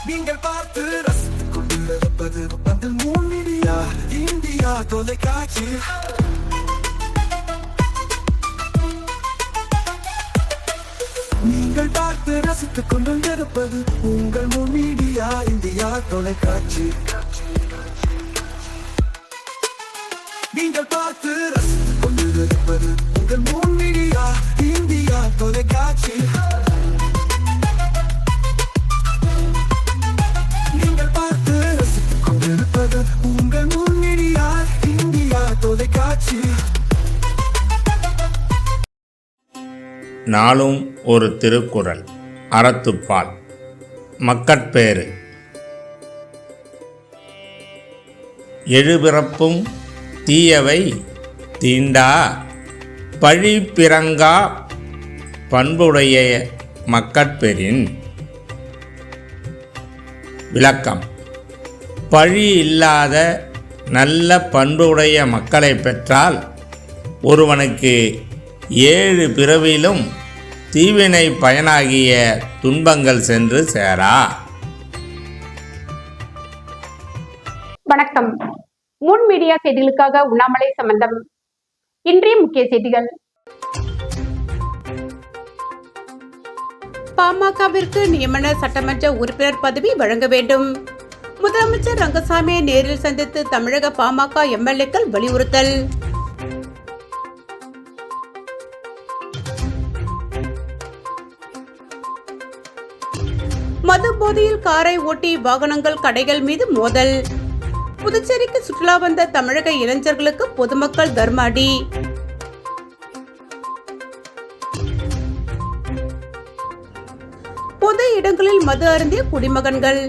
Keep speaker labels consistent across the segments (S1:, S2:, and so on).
S1: நீங்கள் பார்த்து ரசித்துக் கொண்டிருப்பது பந்தல் மீடியா இந்தியா தொலைக்காட்சி. நீங்கள் பார்த்து ரசித்துக் கொண்டிருப்பது உங்கள் மீடியா இந்தியா தொலைக்காட்சி. நீங்கள் பார்த்து ரசித்துக் கொண்டிருப்பது உங்கள் மீடியா இந்தியா தொலைக்காட்சி. நீங்கள் பார்த்து ரசித்துக் கொண்டிருப்பது உங்கள் மீடியா இந்தியா தொலைக்காட்சி.
S2: நாளும் ஒரு திருக்குறள். அறத்துப்பால். மக்கட்பேறு. எழுபிறப்பும் தீயவை தீண்டா பழி பிறங்கா பண்புடைய மக்கட்பெறின். விளக்கம். பழி இல்லாத நல்ல பண்புடைய மக்களை பெற்றால் ஒருவனுக்கு 7 பிறவிலும் தீவினை பயனாகிய துன்பங்கள் சென்று சேரா.
S3: வணக்கம். முன் மீடியா செய்திகளுக்காக உண்ணாமலை சம்பந்தம். இன்றைய முக்கிய செய்திகள். பாமகவிற்கு நியமன சட்டமன்ற உறுப்பினர் பதவி வழங்க வேண்டும். முதலமைச்சர் ரங்கசாமியை நேரில் சந்தித்து தமிழக பாமக எம்எல்ஏக்கள் வலியுறுத்தல். மது போதையில் காரை ஓட்டி வாகனங்கள் கடைகள் மீது மோதல். புதுச்சேரிக்கு சுற்றுலா வந்த தமிழக இளைஞர்களுக்கு பொதுமக்கள் தர்ம அடி. பொது இடங்களில் மது அருந்திய குடிமகன்கள்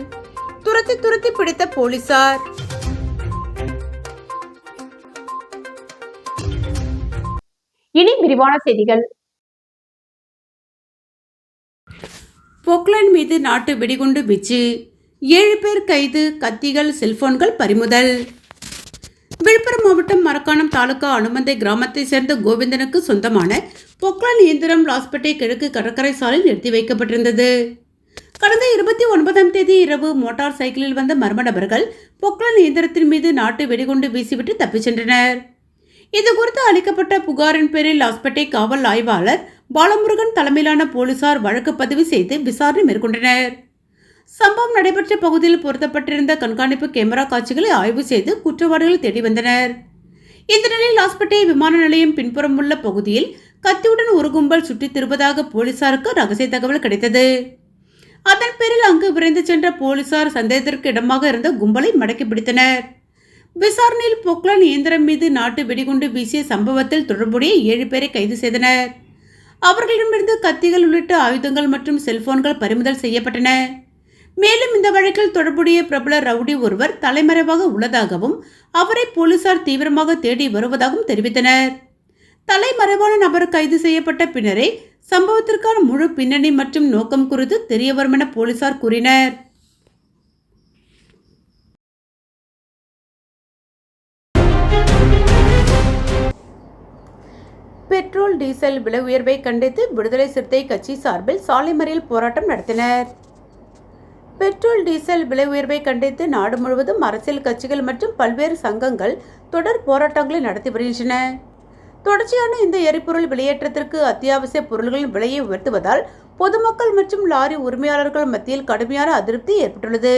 S3: துரத்தி பிடித்த போலீசார். இனி விரிவான செய்திகள். பொக்லைன் மீது நாட்டு வெடிகுண்டு வீச்சு. 7 பேர் கைது. கத்திகள், செல்போன்கள் பறிமுதல். விழுப்புரம் மாவட்டம் மரக்காணம் தாலுகா அனுமந்தை கிராமத்தை சேர்ந்த கோவிந்தனுக்கு சொந்தமான பொக்லைன் இயந்திரம் லாஸ்பேட்டை கிழக்கு கடற்கரை சாலையில் நிறுத்தி வைக்கப்பட்டிருந்தது. கடந்த 29ஆம் தேதி இரவு மோட்டார் சைக்கிளில் வந்த மர்ம நபர்கள் பொக்லைன் இயந்திரத்தின் மீது நாட்டு வெடிகுண்டு வீசிவிட்டு தப்பிச் சென்றனர். இதுகுறித்து அளிக்கப்பட்ட புகாரின் பேரில் லாஸ்பேட்டை காவல் ஆய்வாளர் பாலமுருகன் தலைமையிலான போலீசார் வழக்கு பதிவு செய்து விசாரணை மேற்கொண்டனர். சம்பவம் நடைபெற்ற பகுதியில் பொருத்தப்பட்டிருந்த கண்காணிப்பு கேமரா காட்சிகளை ஆய்வு செய்து குற்றவாளிகள் தேடி வந்தனர். இந்த நிலையில் லாஸ்பேட்டை விமான நிலையம் பின்புறம் உள்ள பகுதியில் கத்தியுடன் ஒரு கும்பல் சுற்றித் திருப்பதாக போலீசாருக்கு ரகசிய தகவல் கிடைத்தது. அதன் பேரில் அங்கு விரைந்து சென்ற போலீசார் சந்தேகத்திற்கு இடமாக இருந்த கும்பலை மடக்கி பிடித்தனர். விசாரணையில் பொக்லைன் இயந்திரம் மீது நாட்டு வெடிகுண்டு வீசிய சம்பவத்தில் தொடர்புடைய 7 பேரை கைது செய்தனர். அவர்களிடமிருந்து கத்திகள் உள்ளிட்ட ஆயுதங்கள் மற்றும் செல்போன்கள் பறிமுதல் செய்யப்பட்டன. மேலும் இந்த வழக்கில் தொடர்புடைய பிரபல ரவுடி ஒருவர் தலைமறைவாக உள்ளதாகவும் அவரை போலீசார் தீவிரமாக தேடி வருவதாகவும் தெரிவித்தனர். தலைமறைவான நபர் கைது செய்யப்பட்ட பின்னரே சம்பவத்திற்கான முழு பின்னணி மற்றும் நோக்கம் குறித்து தெரியவரும் என போலீசார் கூறினர். பெட்ரோல் டீசல் விலை உயர்வை கண்டித்து விடுதலை சிறுத்தை கட்சி சார்பில் சாலை மறியல் போராட்டம் நடத்தினர். பெட்ரோல் டீசல் விலை உயர்வை கண்டித்து நாடு முழுவதும் அரசியல் கட்சிகள் மற்றும் பல்வேறு சங்கங்கள் தொடர் போராட்டங்களை நடத்தி வருகின்றன. தொடர்ச்சியான இந்த எரிபொருள் விலையேற்றத்திற்கு அத்தியாவசிய பொருட்களின் விலையை உயர்த்துவதால் பொதுமக்கள் மற்றும் லாரி உரிமையாளர்கள் மத்தியில் கடுமையான அதிருப்தி ஏற்பட்டுள்ளது.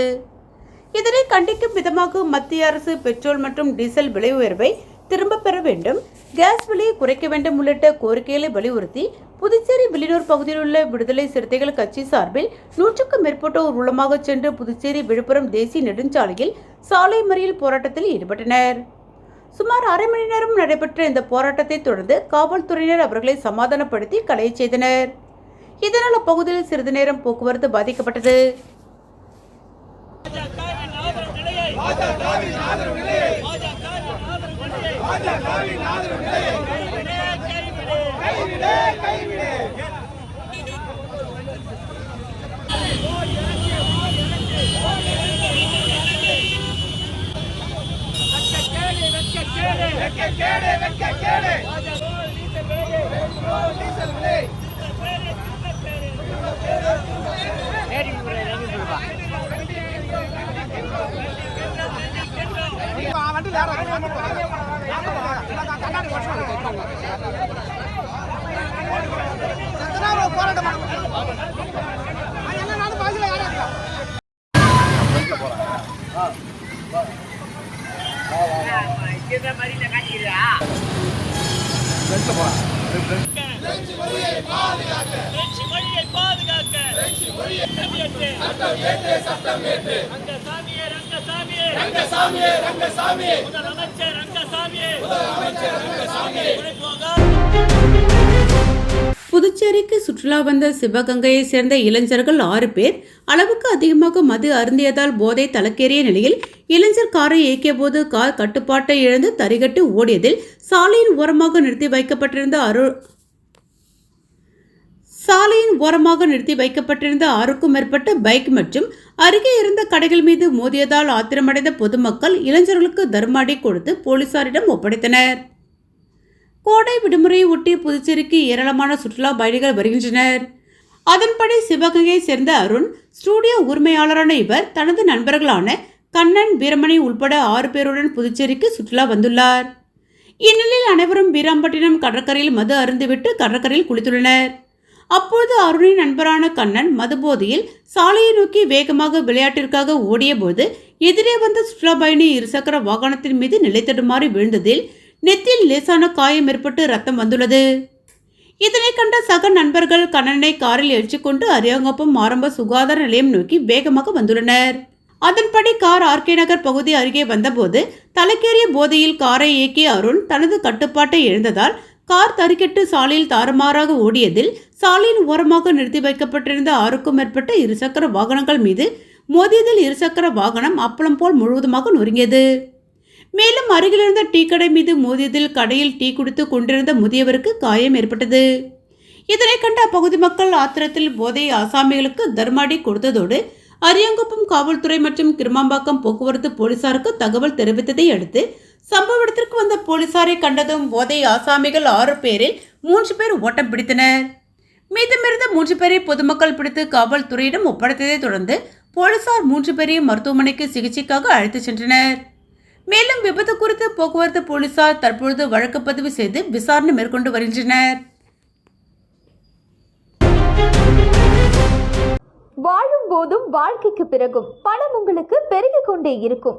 S3: இதனை கண்டிக்கும் விதமாக மத்திய அரசு பெட்ரோல் மற்றும் டீசல் விலை உயர்வை திரும்ப பெற வேண்டும், கேஸ் விலையை குறைக்க வேண்டும் உள்ளிட்ட கோரிக்கைகளை வலியுறுத்தி புதுச்சேரி வில்லியனூர் பகுதியில் உள்ள விடுதலை சிறுத்தைகள் கட்சி சார்பில் 100க்கும் மேற்பட்டோர் ஊர்வலமாக சென்று புதுச்சேரி விழுப்புரம் தேசிய நெடுஞ்சாலையில் சாலை மறியல் போராட்டத்தில் ஈடுபட்டனர். சுமார் அரை மணி நேரம் நடைபெற்ற இந்த போராட்டத்தை தொடர்ந்து காவல்துறையினர் அவர்களை சமாதானப்படுத்தி கலைய செய்தனர். இதனால் அப்பகுதியில் சிறிது நேரம் போக்குவரத்து பாதிக்கப்பட்டது. புதுச்சேரிக்கு சுற்றுலா வந்த சிவகங்கையை சேர்ந்த இளைஞர்கள் 6 பேர் அளவுக்கு அதிகமாக மது அருந்தியதால் போதை தலைக்கேறிய நிலையில் இளைஞர் காரை இயக்கிய போது கார் கட்டுப்பாட்டை இழந்து தறிகட்டு ஓடியதில் சாலையின் ஓரமாக நிறுத்தி வைக்கப்பட்டிருந்த 6க்கும் மேற்பட்ட பைக் மற்றும் அருகே இருந்த கடைகள் மீது மோதியதால் ஆத்திரமடைந்த பொதுமக்கள் இளைஞர்களுக்கு தர்மாடி கொடுத்து போலீசாரிடம் ஒப்படைத்தனர். கோடை விடுமுறையை ஒட்டி புதுச்சேரிக்கு ஏராளமான சுற்றுலா பயணிகள் வருகின்றனர். அதன்படி சிவகங்கையை சேர்ந்த அருண் ஸ்டூடியோ உரிமையாளரான இவர் தனது நண்பர்களான கண்ணன், வீரமணி உள்பட 6 பேருடன் புதுச்சேரிக்கு சுற்றுலா வந்துள்ளார். இந்நிலையில் அனைவரும் வீராம்பட்டினம் கடற்கரையில் மது அருந்திவிட்டு கடற்கரையில் குளித்துள்ளனர். அப்போது அருணின் நண்பரான கண்ணன் மதுபோதையில் சாலையை நோக்கி வேகமாக விளையாட்டிற்காக ஓடியபோது எதிரே வந்த சுற்றுலா பயணி இருசக்கர வாகனத்தின் மீது நிலை தடுமாறி விழுந்ததில் நெத்தியில் லேசான காயம் ஏற்பட்டு ரத்தம் வந்துள்ளது. இதனை கண்ட சக நண்பர்கள் கண்ணனை காரில் ஏற்றிக்கொண்டு அரியாங்குப்பம் ஆரம்ப சுகாதார நிலையம் நோக்கி வேகமாக வந்துள்ளனர். அதன்படி கார் ஆர்கே நகர் பகுதி அருகே வந்தபோது தலைக்கேறிய போதையில் காரை இயக்கிய அருண் தனது கட்டுப்பாட்டை இழந்ததால் கார் தறிக்கெட்டு சாலையில் தாறுமாறாக ஓடியதில் சாலையின் ஓரமாக நிறுத்தி வைக்கப்பட்டிருந்த 6க்கும் மேற்பட்ட இருசக்கர வாகனங்கள் மீது மோதியதில் இருசக்கர வாகனம் அப்பளம் போல் முழுவதுமாக நொறுங்கியது. மேலும் அருகிலிருந்த டீ கடை மீது மோதியதில் கடையில் டீ குடித்து கொண்டிருந்த முதியவருக்கு காயம் ஏற்பட்டது. இதனை கண்ட அப்பகுதி மக்கள் ஆத்திரத்தில் போதை ஆசாமிகளுக்கு தர்மாடி கொடுத்ததோடு அரியாங்குப்பம் காவல்துறை மற்றும் கிருமாம்பாக்கம் போக்குவரத்து போலீசாருக்கு தகவல் தெரிவித்ததை அடுத்து சம்பவ இடத்திற்கு வந்த போலீசாரை கண்டதும் போதை ஆசாமிகள் 6 பேரில் 3 பேர் ஓட்டம் பிடித்தனர். மீதமிருந்த 3 பேரை பொதுமக்கள் பிடித்து காவல்துறையிடம் ஒப்படைத்ததை தொடர்ந்து போலீசார் 3 பேரையும் மருத்துவமனைக்கு சிகிச்சைக்காக அழைத்துச் சென்றனர். மேலும் விபத்து குறித்து போக்குவரத்து போலீசார் தற்பொழுது வழக்கு பதிவு செய்து விசாரணை மேற்கொண்டு வருகின்றனர்.
S4: வாழும் போதும் வாழ்க்கைக்கு பிறகும் பணம் உங்களுக்கு பெருகிக் கொண்டே இருக்கும்.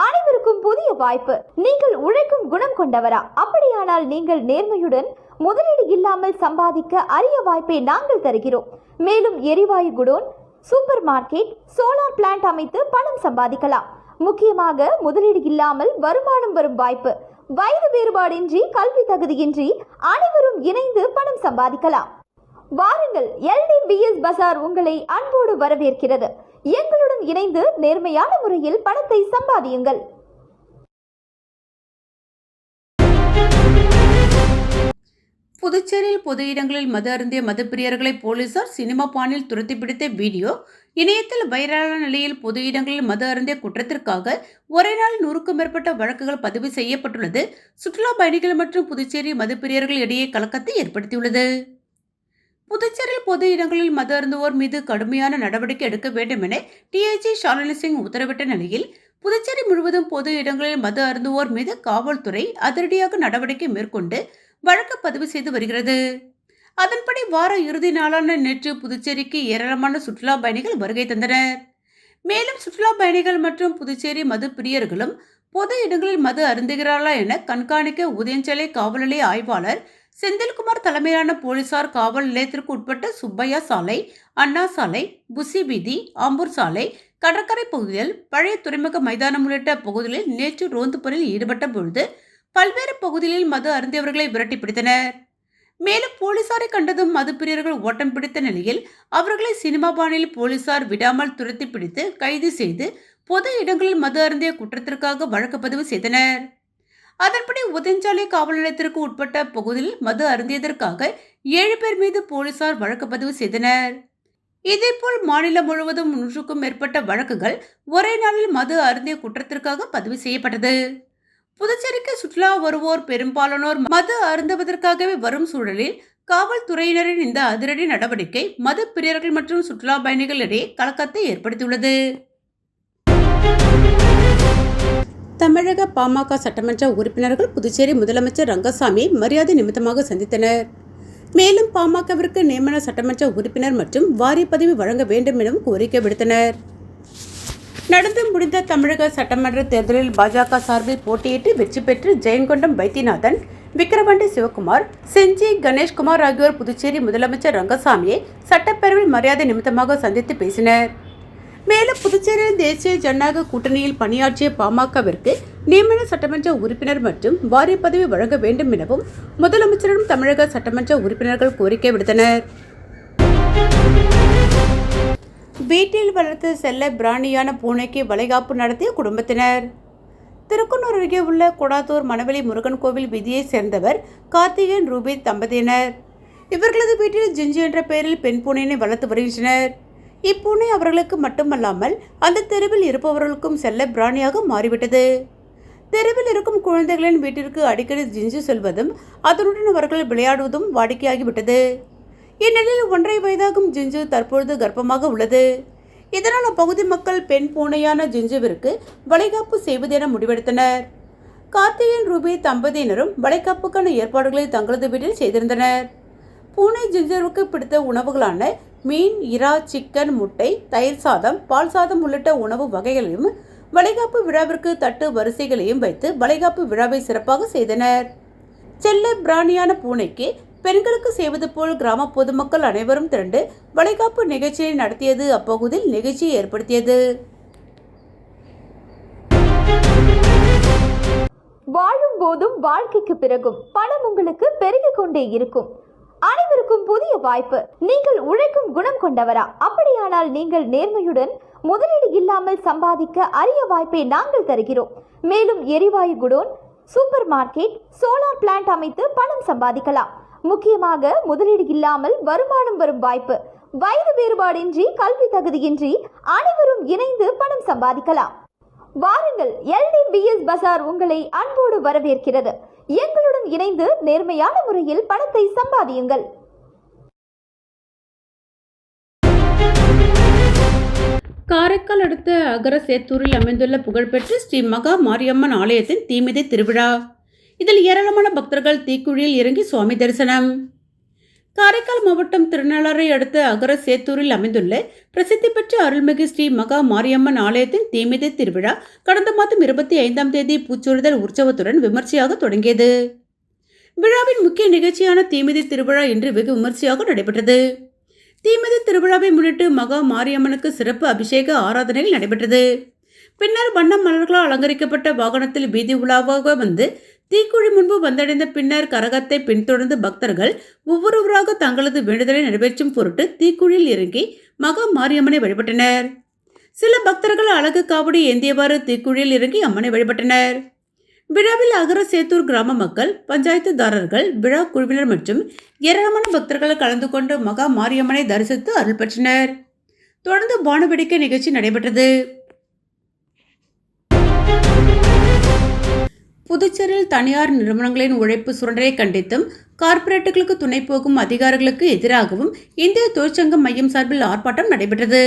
S4: அனைவருக்கும் புதிய வாய்ப்பு. நீங்கள் உழைக்கும் குணம் கொண்டவரா? அப்படியானால் நீங்கள் நேர்மையுடன் முதலீடு இல்லாமல் சம்பாதிக்க அரிய வாய்ப்பை நாங்கள் தருகிறோம். மேலும் எரிவாயு godown, super market, solar plant அமைத்து பணம் சம்பாதிக்கலாம். முக்கியமாக முதலீடு இல்லாமல் வருமானம் வரும் வாய்ப்பு. வயது வேறுபாடின்றி, கல்வி தகுதியின்றி அனைவரும் இணைந்து பணம் சம்பாதிக்கலாம். வாருங்கள், LDBS பஜார் உங்களை அன்போடு வரவேற்கிறது. எங்களுடன் இணைந்து நேர்மையான முறையில் பணத்தை சம்பாதியுங்கள்.
S3: புதுச்சேரியில் பொது இடங்களில் மது அருந்திய மதுப்பிரியர்களை போலீசார் சினிமா பாணியில் துரத்தி பிடித்த வீடியோ இணையத்தில் வைரலான நிலையில் பொது இடங்களில் மது அருந்திய குற்றத்திற்காக ஒரே நாள் 100க்கும் மேற்பட்ட வழக்குகள் பதிவு செய்யப்பட்டுள்ளது சுற்றுலா பயணிகள் மற்றும் புதுச்சேரி மதுப்பிரியர்கள் இடையே கலக்கத்தை ஏற்படுத்தியுள்ளது. புதுச்சேரியில் பொது இடங்களில் மது அருந்துவோர் மீது கடுமையான நடவடிக்கை எடுக்க வேண்டும் என டிஐஜி ஷாலினி சிங் உத்தரவிட்ட நிலையில் புதுச்சேரி முழுவதும் பொது இடங்களில் மது அருந்துவோர் மீது காவல்துறை அதிரடியாக நடவடிக்கை மேற்கொண்டு வழக்கு பதிவு செய்து வருகிறது. அதன்படி வார இறுதி நாளான நேற்று புதுச்சேரிக்கு ஏராளமான சுற்றுலா பயணிகள் வருகை தந்தனர். மேலும் சுற்றுலா பயணிகள் மற்றும் புதுச்சேரி மது பிரியர்களும் பொது இடங்களில் மது அருந்துகிறார்களா என கண்காணிக்க உதயஞ்சலை காவல் நிலைய ஆய்வாளர் செந்தில்குமார் தலைமையிலான போலீசார் காவல் நிலையத்திற்கு உட்பட்ட சுப்பையா சாலை, அண்ணா சாலை, புசி வீதி, ஆம்பூர் சாலை, கடற்கரை பகுதியில், பழைய துறைமுக மைதானம் உள்ளிட்ட பகுதிகளில் நேற்று ரோந்து பணியில் ஈடுபட்ட பொழுது பல்வேறு பகுதிகளில் மது அருந்தியவர்களை விரட்டி பிடித்தனர். மேலும் போலீசாரை கண்டதும் மது பிரியர்கள் ஓட்டம் பிடித்த நிலையில் அவர்களை சினிமா பாணியில் போலீசார் விடாமல் துரத்தி பிடித்து கைது செய்து பொது இடங்களில் மது அருந்திய குற்றத்திற்காக வழக்கு பதிவு செய்தனர். அதன்படி உதயஞ்சாலை காவல் நிலையத்திற்கு உட்பட்ட பகுதியில் மது அருந்தியதற்காக 7 பேர் மீது போலீசார் வழக்கு பதிவு செய்தனர். இதேபோல் மாநிலம் முழுவதும் 100க்கும் மேற்பட்ட வழக்குகள் ஒரே நாளில் மது அருந்திய குற்றத்திற்காக பதிவு செய்யப்பட்டது. புதுச்சேரிக்கு சுற்றுலா வருவோர் பெரும்பாலானோர் மது அருந்துவதற்காகவே வரும் சூழலில் காவல்துறையினரின் இந்த அதிரடி நடவடிக்கை மது பிரியர்கள் மற்றும் சுற்றுலா பயணிகளிடையே கலக்கத்தை ஏற்படுத்தியுள்ளது. தமிழக பாமக சட்டமன்ற உறுப்பினர்கள் புதுச்சேரி முதலமைச்சர் ரங்கசாமியை மரியாதை நிமித்தமாக சந்தித்தனர். மேலும் பாமகவிற்கு நியமன சட்டமன்ற உறுப்பினர் மற்றும் வாரிய பதவி வழங்க வேண்டும் எனவும் கோரிக்கை விடுத்தனர். நடந்து முடிந்த தமிழக சட்டமன்ற தேர்தலில் பாஜக சார்பில் போட்டியிட்டு வெற்றி பெற்று ஜெயங்கொண்டம் வைத்தியநாதன், விக்கிரவாண்டி சிவகுமார், செஞ்சி கணேஷ்குமார் ஆகியோர் புதுச்சேரி முதலமைச்சர் ரங்கசாமியை சட்டப்பேரவையில் மரியாதை நிமித்தமாக சந்தித்து பேசினர். மேலும் புதுச்சேரியில் தேசிய ஜனநாயக கூட்டணியில் பணியாற்றிய பாமகவிற்கு நியமன சட்டமன்ற உறுப்பினர் மற்றும் வாரிய பதவி வழங்க வேண்டும் எனவும் முதலமைச்சரிடம் தமிழக சட்டமன்ற உறுப்பினர்கள் கோரிக்கை விடுத்தனர். வீட்டில் வளர்த்து செல்ல பிராணியான பூனைக்கு வளைகாப்பு நடத்திய குடும்பத்தினர். திருக்குன்னூர் அருகே உள்ள கொடாத்தூர் மணவெளி முருகன் கோவில் வீதியை சேர்ந்தவர் கார்த்திகேயன் ரூபி தம்பதியினர். இவர்களது வீட்டில் ஜிஞ்சு என்ற பெயரில் பெண் பூனையினை வளர்த்து வருகின்றனர். இப்பூனை அவர்களுக்கு மட்டுமல்லாமல் அந்த தெருவில் இருப்பவர்களுக்கும் செல்ல பிராணியாக மாறிவிட்டது. தெருவில் இருக்கும் குழந்தைகளின் வீட்டிற்கு அடிக்கடி ஜிஞ்சு செல்வதும் அதனுடன் அவர்கள் விளையாடுவதும் வாடிக்கையாகிவிட்டது. இந்நிலையில் 1.5 வயதாகும் ஜிஞ்சு தற்பொழுது கர்ப்பமாக உள்ளது. இதனால் அப்பகுதி மக்கள் பெண் பூனையான ஜிஞ்சுவிற்கு வளைகாப்பு செய்வது என முடிவெடுத்தனர். கார்த்திகேயன் ரூபி தம்பதியினரும் வளைகாப்புக்கான ஏற்பாடுகளை தங்களது வீட்டில் செய்திருந்தனர். பூனை ஜிஞ்சருக்கு பிடித்த உணவுகளான மீன், இறா, சிக்கன், முட்டை, தயிர் சாதம், பால் சாதம் உள்ளிட்ட உணவு வகைகளையும் வளைகாப்பு விழாவிற்கு தட்டு வரிசைகளையும் வைத்து வளைகாப்பு விழாவை சிறப்பாக செய்தனர். செல்ல பிராணியான பூனைக்கு பெண்களுக்கு செய்வது போல் கிராம பொதுமக்கள் அனைவரும் திரண்டு வளைகாப்பு நிகழ்ச்சியை நடத்தியது அப்பகுதியில் நிகழ்ச்சியை ஏற்படுத்தியது.
S4: வாழும் போதும் வாழ்க்கைக்கு பிறகும் பணம் உங்களுக்கு பெருகிக் கொண்டே இருக்கும். அனைவருக்கும் புதிய வாய்ப்பு. நீங்கள் உழைக்கும் குணம் கொண்டவரா? அப்படியானால் நீங்கள் நேர்மையுடன் முதலீடு இல்லாமல் சம்பாதிக்க அரிய வாய்ப்பை நாங்கள் தருகிறோம். மேலும் எரிவாயு godown, super market, solar plant அமைத்து பணம் சம்பாதிக்கலாம். முக்கியமாக முதலீடு இல்லாமல் வருமானம் வரும் வாய்ப்பு. வயது வேறுபாடின்றி, கல்வி தகுதியின்றி அனைவரும் இணைந்து பணம் சம்பாதிக்கலாம். வாருங்கள், LDBS பஜார் உங்களை அன்போடு வரவேற்கிறது. எங்களுடன் இணைந்து நேர்மையான முறையில் பணத்தை சம்பாதியுங்கள்.
S3: காரைக்கால் அடுத்த அகரசேத்தூரில் அமைந்துள்ள புகழ்பெற்ற ஸ்ரீ மகா மாரியம்மன் ஆலயத்தின் தீமிதி திருவிழா. இதில் ஏராளமான பக்தர்கள் தீக்குழியில் இறங்கி சுவாமி தரிசனம். காரைக்கால் மாவட்டம் திருநள்ளாறை அடுத்த அகரசேத்தூரில் அமைந்துள்ள பிரசித்தி பெற்ற அருள்மிகு ஸ்ரீ மகா மாரியம்மன் ஆலயத்தின் தீமிதி திருவிழா கடந்த மாதம் 25ஆம் தேதி பூச்சொரிதல் உற்சவத்துடன் விமர்சையாக தொடங்கியது. விழாவின் முக்கிய நிகழ்ச்சியான தீமிதி திருவிழா இன்று வெகு விமர்சையாக நடைபெற்றது. தீமிதி திருவிழாவை முன்னிட்டு மகா மாரியம்மனுக்கு சிறப்பு அபிஷேக ஆராதனைகள் நடைபெற்றது. பின்னர் வண்ண மலர்களால் அலங்கரிக்கப்பட்ட வாகனத்தில் வீதி உலாவாக வந்து தீக்குழி முன்பு வந்தடைந்த பின்னர் கரகத்தை பின்தொடர்ந்து பக்தர்கள் ஒவ்வொருவராக தங்களது வேண்டுதலை நிறைவேற்றும் பொருட்டு தீக்குழியில் இறங்கி மகா மாரியம்மனை வழிபட்டனர். சில பக்தர்கள் அழகு காவடி ஏந்தியவாறு தீக்குழியில் இறங்கி அம்மனை வழிபட்டனர். விழாவில் அகரசேத்தூர் கிராம மக்கள், பஞ்சாயத்துதாரர்கள், விழா குழுவினர் மற்றும் ஏராளமான பக்தர்கள் கலந்து கொண்டு மகா மாரியம்மனை தரிசித்து அருள் பெற்றனர். தொடர்ந்து வானவேடிக்கை நிகழ்ச்சி நடைபெற்றது. புதுச்சேரியில் தனியார் நிறுவனங்களின் உழைப்பு சுரண்டலை கண்டித்தும் கார்ப்பரேட்டுகளுக்கு துணை போகும் அதிகாரிகளுக்கு எதிராகவும் இந்திய தொழிற்சங்க மையம் சார்பில் ஆர்ப்பாட்டம் நடைபெற்றது.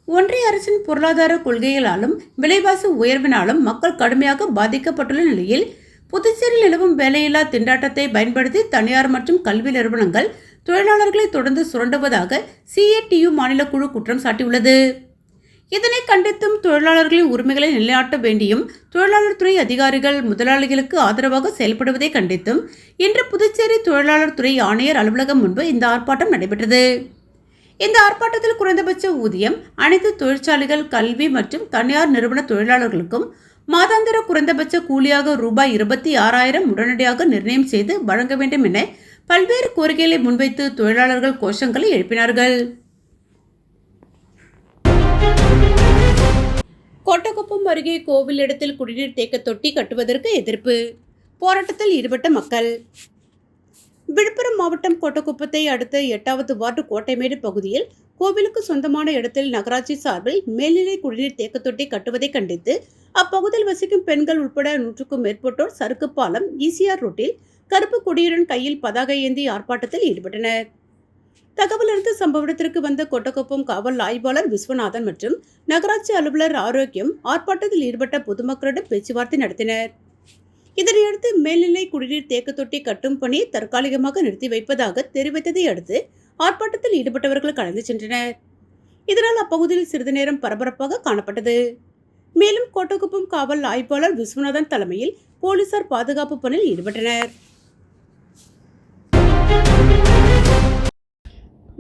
S3: ஒன்றிய அரசின் பொருளாதார கொள்கைகளாலும் விலைவாசி உயர்வினாலும் மக்கள் கடுமையாக பாதிக்கப்பட்டுள்ள நிலையில் புதுச்சேரியில் நிலவும் வேலையில்லா திண்டாட்டத்தை பயன்படுத்தி தனியார் மற்றும் கல்வி நிறுவனங்கள் தொழிலாளர்களை தொடர்ந்து சுரண்டுவதாக CATU மாநில குழு குற்றம் சாட்டியுள்ளது. இதனை கண்டித்தும் தொழிலாளர்களின் உரிமைகளை நிலைநாட்ட வேண்டியும் தொழிலாளர் துறை அதிகாரிகள் முதலாளிகளுக்கு ஆதரவாக செயல்படுவதை கண்டித்தும் இன்று புதுச்சேரி தொழிலாளர் துறை ஆணையர் அலுவலகம் முன்பு இந்த ஆர்ப்பாட்டம் நடைபெற்றது. இந்த ஆர்ப்பாட்டத்தில் குறைந்தபட்ச ஊதியம் அனைத்து தொழிற்சாலைகள், கல்வி மற்றும் தனியார் நிறுவன தொழிலாளர்களுக்கும் மாதாந்திர குறைந்தபட்ச கூலியாக ரூபாய் 26,000 உடனடியாக நிர்ணயம் செய்து வழங்க வேண்டும் என பல்வேறு கோரிக்கைகளை முன்வைத்து தொழிலாளர்கள் கோஷங்களை எழுப்பினார்கள். கோட்டக்குப்பம் அருகே கோவில் இடத்தில் குடிநீர் தேக்க தொட்டி கட்டுவதற்கு எதிர்ப்பு போராட்டத்தில் ஈடுபட்ட மக்கள். விழுப்புரம் மாவட்டம் கோட்டக்குப்பத்தை அடுத்த 8வது வார்டு கோட்டைமேடு பகுதியில் கோவிலுக்கு சொந்தமான இடத்தில் நகராட்சி சார்பில் மேல்நிலை குடிநீர் தேக்க தொட்டி கட்டுவதை கண்டித்து அப்பகுதியில் வசிக்கும் பெண்கள் உட்பட 100க்கும் மேற்பட்டோர் சறுக்கு பாலம் ECR ரோட்டில் கருப்பு கொடியுடன் கையில் பதாகை ஏந்தி ஆர்ப்பாட்டத்தில் ஈடுபட்டனர். தகவல் அறிந்து சம்பவ இடத்திற்கு வந்த கோட்டக்குப்பம் காவல் ஆய்வாளர் விஸ்வநாதன் மற்றும் நகராட்சி அலுவலர் ஆரோக்கியம் ஆர்ப்பாட்டத்தில் ஈடுபட்ட பொதுமக்களிடம் பேச்சுவார்த்தை நடத்தினர். இதனையடுத்து மேல்நிலை குடிநீர் தேக்க தொட்டி கட்டும் பணியை தற்காலிகமாக நிறுத்தி வைப்பதாக தெரிவித்ததை அடுத்து ஆர்ப்பாட்டத்தில் ஈடுபட்டவர்கள் கலந்து சென்றனர். இதனால் அப்பகுதியில் சிறிது நேரம் பரபரப்பாக காணப்பட்டது. மேலும் கோட்டக்குப்பம் காவல் ஆய்வாளர் விஸ்வநாதன் தலைமையில் போலீசார் பாதுகாப்பு பணியில் ஈடுபட்டனர்.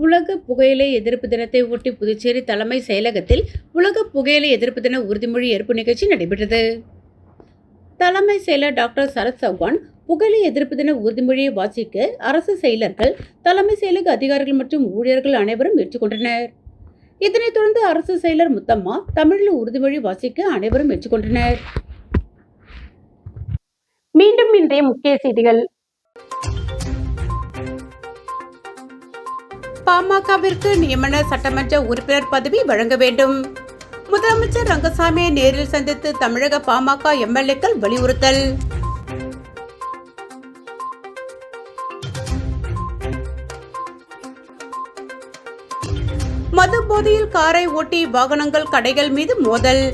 S3: உலக புகையிலை எதிர்ப்பு தினத்தை ஒட்டி புதுச்சேரி தலைமை செயலகத்தில் உலக புகையிலை எதிர்ப்பு தின உறுதிமொழி ஏற்பு நிகழ்ச்சி நடைபெற்றது. தலைமை செயலர் டாக்டர் சரத் சௌகான் புகையிலை எதிர்ப்பு தின உறுதிமொழியை வாசிக்க அரசு செயலர்கள், தலைமை செயலக அதிகாரிகள் மற்றும் ஊழியர்கள் அனைவரும் ஏற்றுக்கொண்டனர். இதனைத் தொடர்ந்து அரசு செயலர் முத்தம்மா தமிழில் உறுதிமொழி வாசிக்க அனைவரும் ஏற்றுக்கொண்டனர். மீண்டும் இன்றைய முக்கிய செய்திகள். பாமகவிற்கு நியமன சட்டமன்ற உறுப்பினர் பதவி வழங்க வேண்டும். முதலமைச்சர் ரங்கசாமியை நேரில் சந்தித்து தமிழக பாமக எம்எல்ஏக்கள் வலியுறுத்தல். மது போதையில் காரை ஓட்டி வாகனங்கள் கடைகள் மீது மோதல்.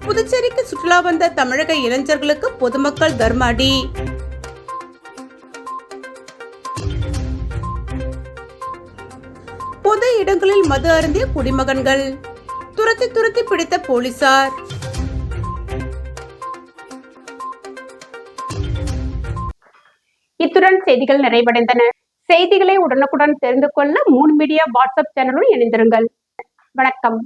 S3: புதுச்சேரிக்கு சுற்றுலா வந்த தமிழக இளைஞர்களுக்கு பொதுமக்கள் தர்ம அடி. பொது இடங்களில் மது அருந்திய குடிமகன்கள் துரத்தி பிடித்த போலீசார். இத்துடன் செய்திகள் நிறைவடைந்தன. செய்திகளை உடனுக்குடன் தெரிந்து கொள்ள 3 மீடியா வாட்ஸ்அப் சேனலுடன் இணைந்திருங்கள். வணக்கம்.